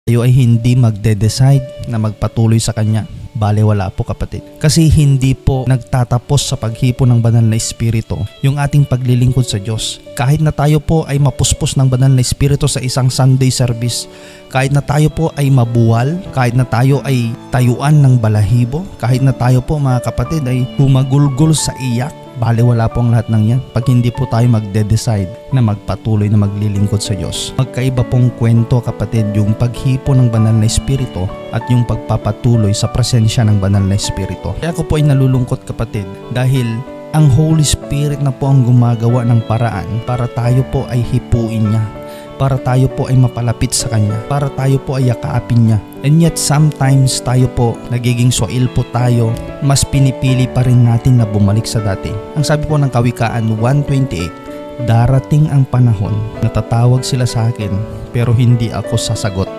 tayo ay hindi magde-decide na magpatuloy sa Kanya. Balewala po kapatid. Kasi hindi po nagtatapos sa paghipo ng banal na Espiritu yung ating paglilingkod sa Diyos. Kahit na tayo po ay mapuspos ng banal na Espiritu sa isang Sunday service, kahit na tayo po ay mabuwal, kahit na tayo ay tayuan ng balahibo, kahit na tayo po mga kapatid ay humagulgol sa iyak, balewala po ang lahat ng yan pag hindi po tayo magde-decide na magpatuloy na maglilingkod sa Diyos. Magkaiba pong kwento kapatid yung paghipo ng banal na Espiritu at yung pagpapatuloy sa presensya ng banal na Espiritu. Kaya ako po ay nalulungkot kapatid dahil ang Holy Spirit na po ang gumagawa ng paraan para tayo po ay hipuin niya, para tayo po ay mapalapit sa Kanya, para tayo po ay yakapin niya. And yet sometimes tayo po, nagiging soil po tayo, mas pinipili pa rin natin na bumalik sa dati. Ang sabi po ng Kawikaan 1:28, darating ang panahon na tatawag sila sa akin pero hindi ako sasagot.